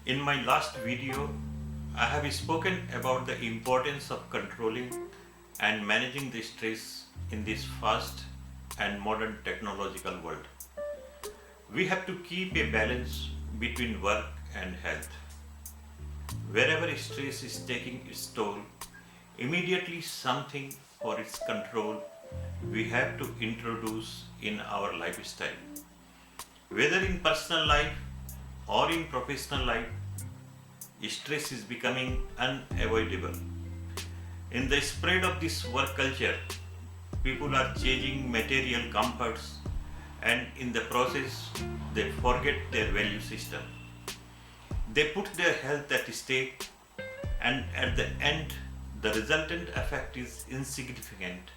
In my last video, I have spoken about the importance of controlling and managing the stress in this fast and modern technological world. We have to keep a balance between work and health. Wherever stress is taking its toll, immediately something for its control we have to introduce in our lifestyle. Whether in personal life or in professional life, stress is becoming unavoidable. In the spread of this work culture, people are chasing material comforts and in the process they forget their value system. They put their health at stake and at the end the resultant effect is insignificant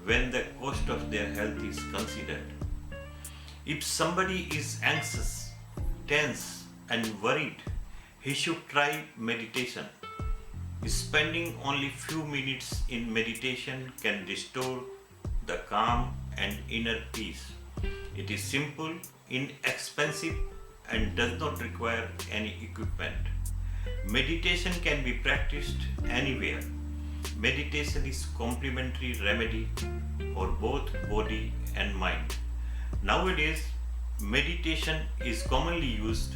when the cost of their health is considered. If somebody is anxious, tense and worried, he should try meditation. Spending only few minutes in meditation can restore the calm and inner peace. It is simple, inexpensive, and does not require any equipment. Meditation can be practiced anywhere. Meditation is complementary remedy for both body and mind. Nowadays, meditation is commonly used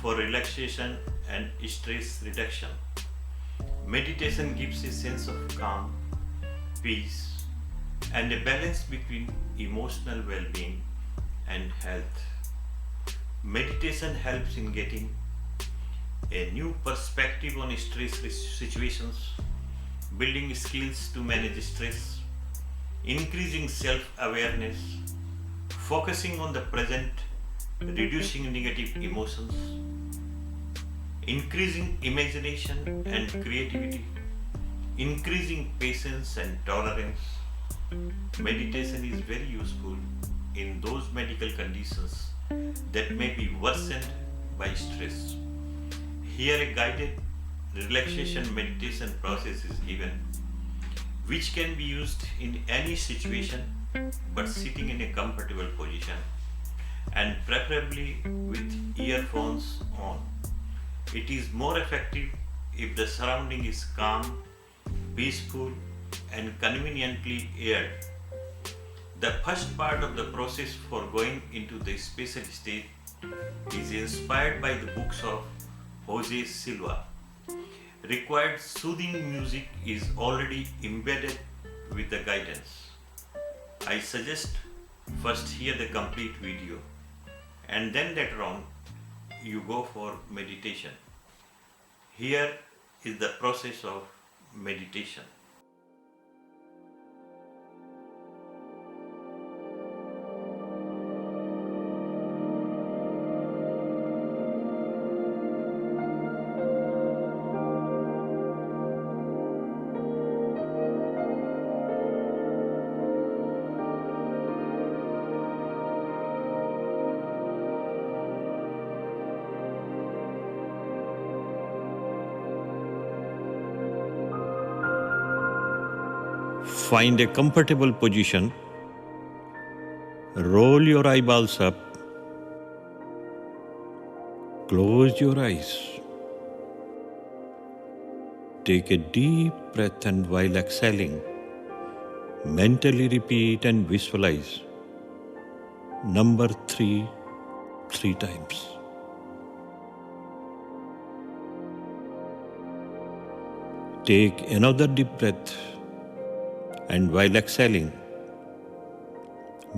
for relaxation and stress reduction. Meditation gives a sense of calm, peace, and a balance between emotional well being and health. Meditation helps in getting a new perspective on stress situations, building skills to manage stress, increasing self awareness, focusing on the present, reducing negative emotions, increasing imagination and creativity, increasing patience and tolerance. Meditation is very useful in those medical conditions that may be worsened by stress. Here, a guided relaxation meditation process is given, which can be used in any situation but sitting in a comfortable position and preferably with earphones on. It is more effective if the surrounding is calm, peaceful, and conveniently aired. The first part of the process for going into the special state is inspired by the books of Jose Silva. Required soothing music is already embedded with the guidance. I suggest first hear the complete video and then later on you go for meditation. Here is the process of meditation. Find a comfortable position. Roll your eyeballs up. Close your eyes. Take a deep breath and while exhaling, mentally repeat and visualize number 3 times. Take another deep breath and while exhaling,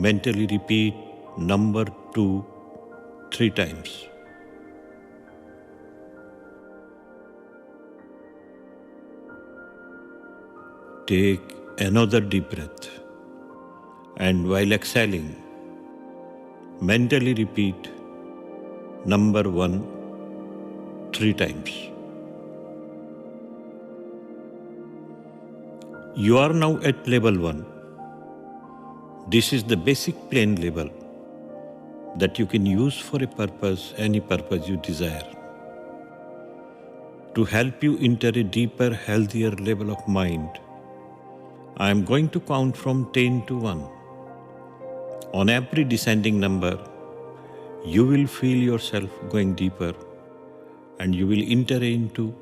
mentally repeat number 3 times. Take another deep breath and while exhaling, mentally repeat number 3 times. You are now at level 1. This is the basic plain level that you can use for a purpose, any purpose you desire. To help you enter a deeper, healthier level of mind, I am going to count from 10 to 1. On every descending number, you will feel yourself going deeper and you will enter into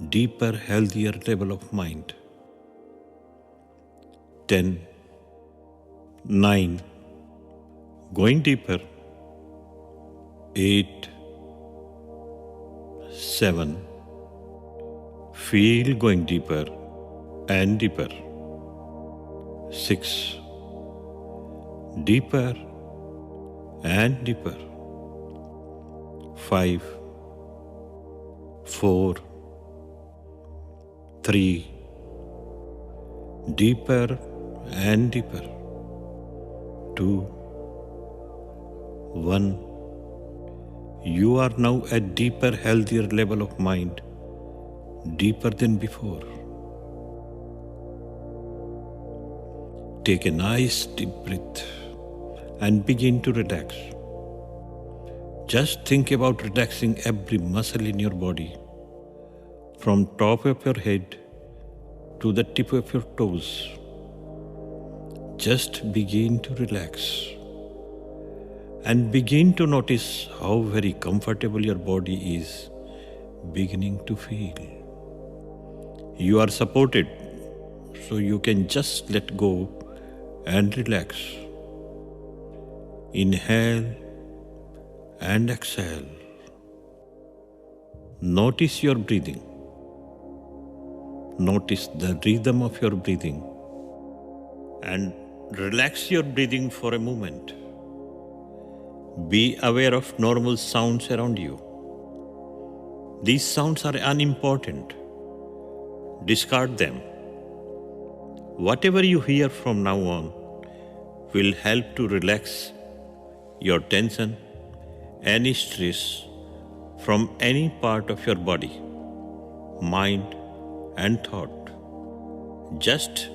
deeper, healthier level of mind. 10, 9, going deeper. 8, 7, feel going deeper and deeper. 6, deeper and deeper. 5, 4, 3, deeper and deeper. 2, 1. You are now at deeper, healthier level of mind, deeper than before. Take a nice deep breath and begin to relax. Just think about relaxing every muscle in your body, from top of your head to the tip of your toes. Just begin to relax and begin to notice how very comfortable your body is beginning to feel. You are supported, so you can just let go and relax. Inhale and exhale. Notice your breathing. Notice the rhythm of your breathing and relax your breathing for a moment. Be aware of normal sounds around you. These sounds are unimportant. Discard them. Whatever you hear from now on will help to relax your tension, any stress from any part of your body, mind and thought. Just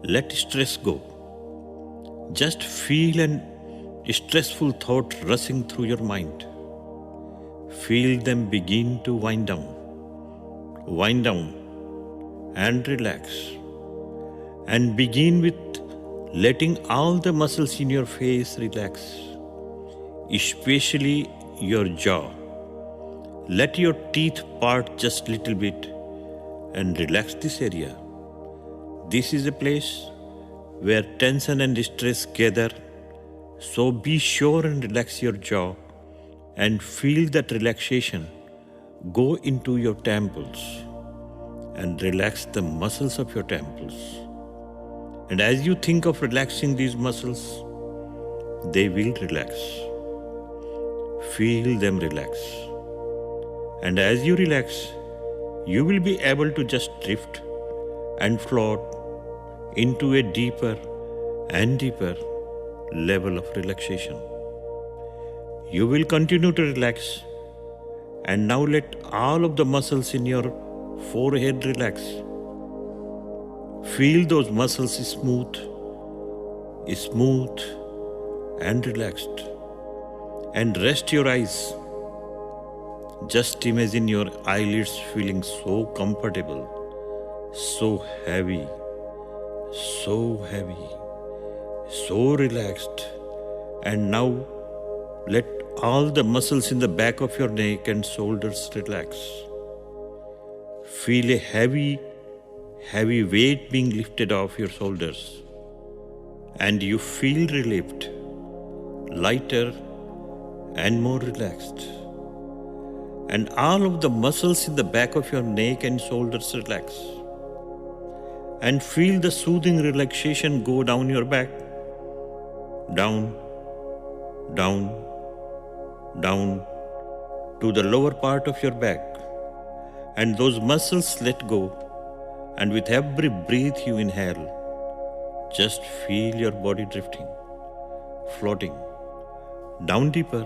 let stress go. Just feel an stressful thought rushing through your mind. Feel them begin to wind down and relax. And begin with letting all the muscles in your face relax, especially your jaw. Let your teeth part just a little bit and relax this area. This is a place where tension and stress gather, so be sure and relax your jaw and feel that relaxation go into your temples and relax the muscles of your temples. And as you think of relaxing these muscles, they will relax. Feel them relax. And as you relax, you will be able to just drift and float into a deeper and deeper level of relaxation. You will continue to relax, and now let all of the muscles in your forehead relax. Feel those muscles smooth and relaxed. And rest your eyes. Just imagine your eyelids feeling so comfortable, so heavy, so relaxed. And now let all the muscles in the back of your neck and shoulders relax. Feel a heavy weight being lifted off your shoulders, and you feel relieved, lighter and more relaxed. And all of the muscles in the back of your neck and shoulders relax. And feel the soothing relaxation go down your back, down to the lower part of your back. And those muscles let go, and with every breath you inhale, just feel your body drifting, floating, down deeper,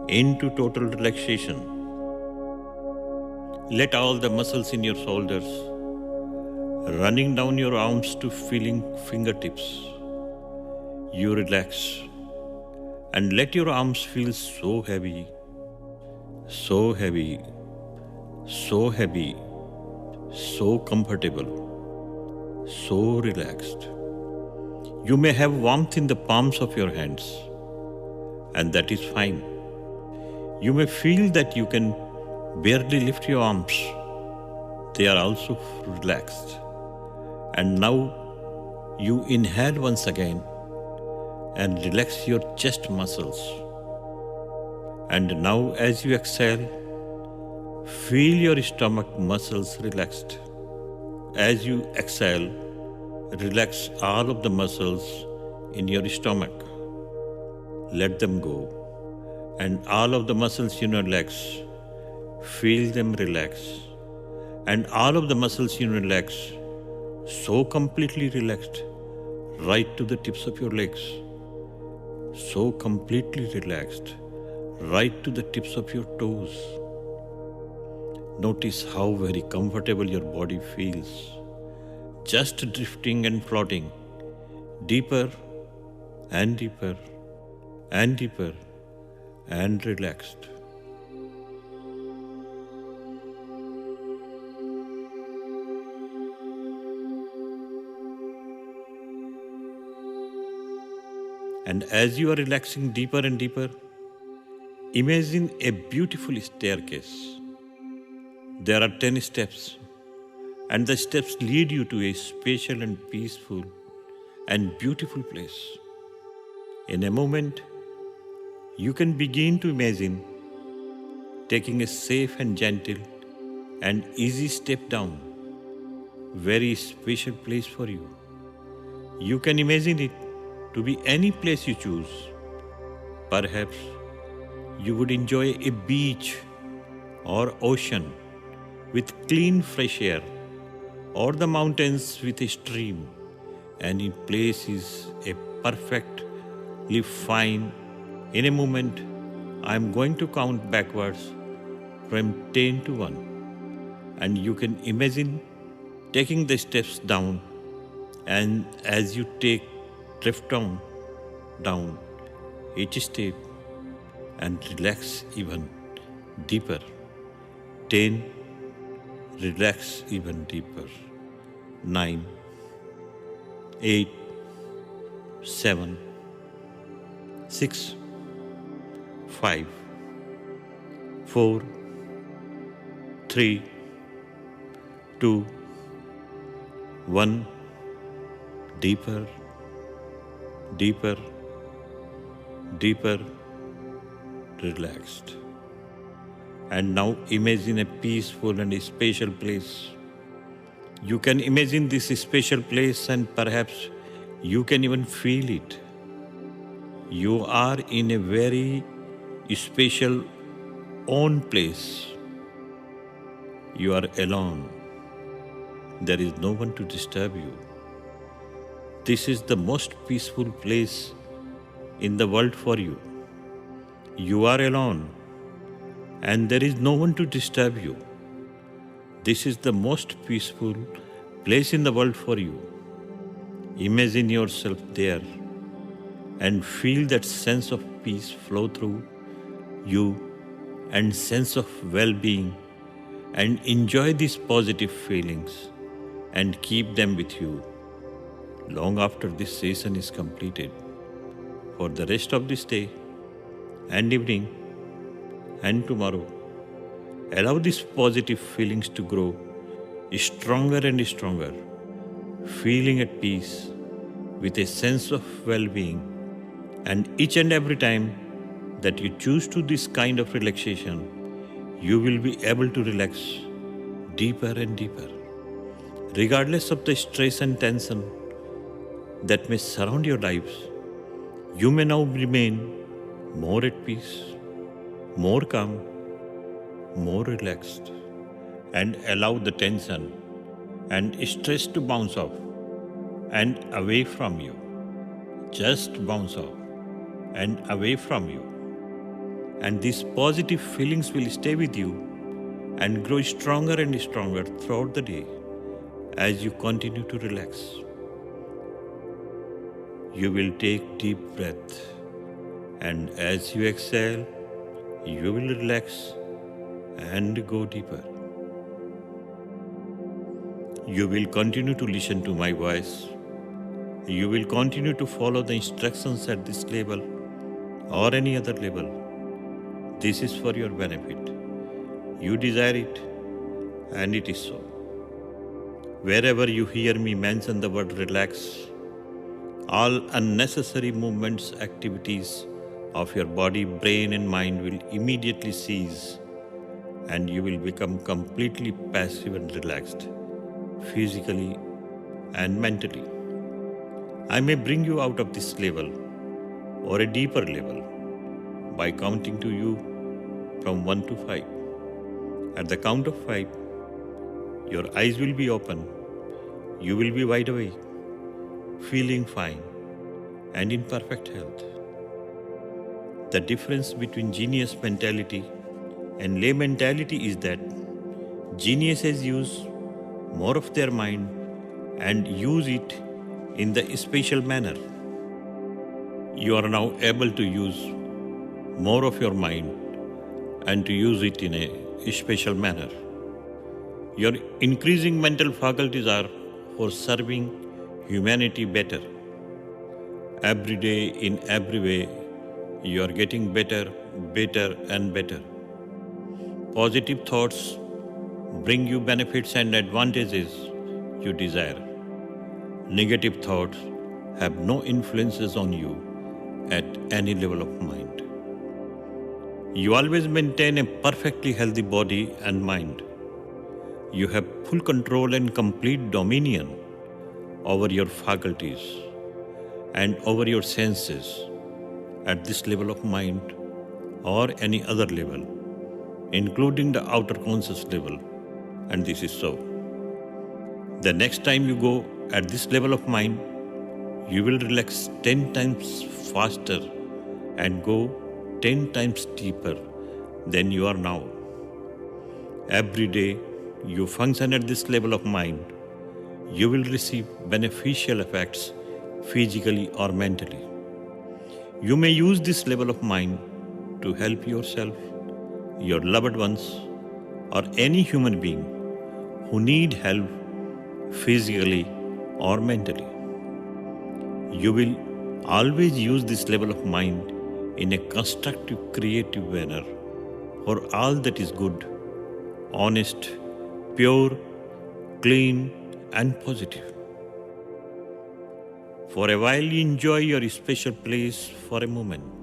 into total relaxation. Let all the muscles in your shoulders, running down your arms to feeling fingertips, you relax. And let your arms feel so heavy, so comfortable, so relaxed. You may have warmth in the palms of your hands, and that is fine. You may feel that you can barely lift your arms. They are also relaxed. And now you inhale once again and relax your chest muscles. And now as you exhale, feel your stomach muscles relaxed. As you exhale, relax all of the muscles in your stomach. Let them go. And all of the muscles in your legs, feel them relax. And all of the muscles in your legs, so completely relaxed, right to the tips of your legs. So completely relaxed, right to the tips of your toes. Notice how very comfortable your body feels, just drifting and floating, deeper and deeper and deeper and relaxed. And as you are relaxing deeper and deeper, imagine a beautiful staircase. There are 10 steps, and the steps lead you to a special and peaceful and beautiful place. In a moment, you can begin to imagine taking a safe and gentle and easy step down, very special place for you. You can imagine it to be any place you choose. Perhaps you would enjoy a beach or ocean with clean fresh air, or the mountains with a stream. Any place is a perfectly fine. In a moment, I am going to count backwards from 10 to 1, and you can imagine taking the steps down, and as you drift down each step and relax even deeper. 10, relax even deeper. 9, 8, 7, 6, 5, 4, 3, 2, 1. Deeper, deeper, deeper, relaxed. And now imagine a peaceful and special place. You can imagine this special place, and perhaps you can even feel it. You are in a very special own place. You are alone. There is no one to disturb you. This is the most peaceful place in the world for you. You are alone, and there is no one to disturb you. This is the most peaceful place in the world for you. Imagine yourself there and feel that sense of peace flow through you and sense of well-being, and enjoy these positive feelings and keep them with you long after this session is completed. For the rest of this day and evening and tomorrow, allow these positive feelings to grow stronger and stronger, feeling at peace with a sense of well-being. And each and every time that you choose to this kind of relaxation, you will be able to relax deeper and deeper. Regardless of the stress and tension that may surround your lives, you may now remain more at peace, more calm, more relaxed, and allow the tension and stress to bounce off and away from you. Just bounce off and away from you. And these positive feelings will stay with you and grow stronger and stronger throughout the day as you continue to relax. You will take deep breath, and as you exhale, you will relax and go deeper. You will continue to listen to my voice. You will continue to follow the instructions at this level or any other level. This is for your benefit. You desire it, and it is so. Wherever you hear me mention the word relax, all unnecessary movements, activities of your body, brain, and mind will immediately cease, and you will become completely passive and relaxed, physically and mentally. I may bring you out of this level or a deeper level by counting to you from 1 to 5. At the count of 5, your eyes will be open, you will be wide awake, feeling fine and in perfect health. The difference between genius mentality and lay mentality is that geniuses use more of their mind and use it in the special manner. You are now able to use more of your mind and to use it in a special manner. Your increasing mental faculties are for serving humanity better. Every day, in every way, you are getting better, better and better. Positive thoughts bring you benefits and advantages you desire. Negative thoughts have no influences on you at any level of mind. You always maintain a perfectly healthy body and mind. You have full control and complete dominion over your faculties and over your senses at this level of mind or any other level, including the outer conscious level, and this is so. The next time you go at this level of mind, you will relax 10 times faster and go 10 times deeper than you are now. Every day you function at this level of mind, you will receive beneficial effects physically or mentally. You may use this level of mind to help yourself, your loved ones, or any human being who need help physically or mentally. You will always use this level of mind in a constructive, creative manner for all that is good, honest, pure, clean, and positive. For a while, enjoy your special place for a moment.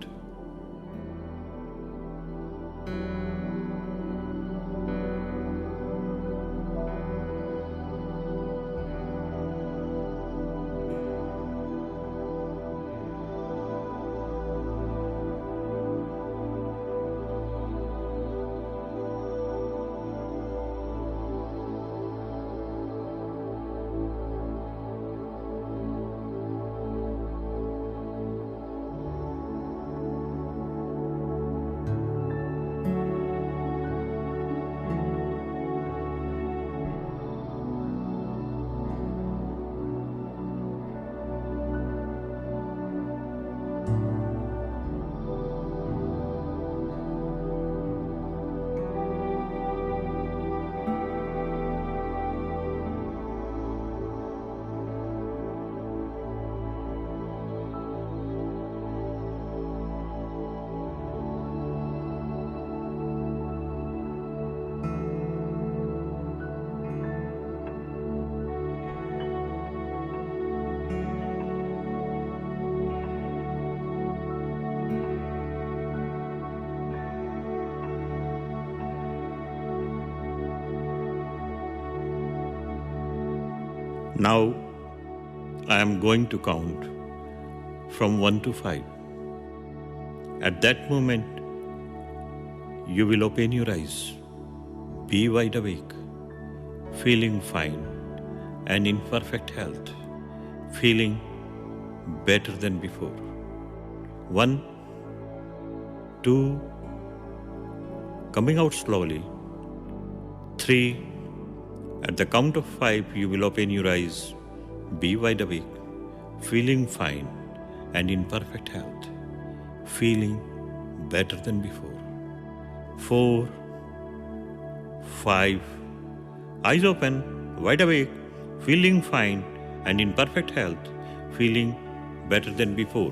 Now, I am going to count from 1 to 5. At that moment, you will open your eyes, be wide awake, feeling fine and in perfect health, feeling better than before. 1, 2, coming out slowly. 3, at the count of 5, you will open your eyes, be wide awake, feeling fine and in perfect health, feeling better than before. 4, 5, eyes open, wide awake, feeling fine and in perfect health, feeling better than before.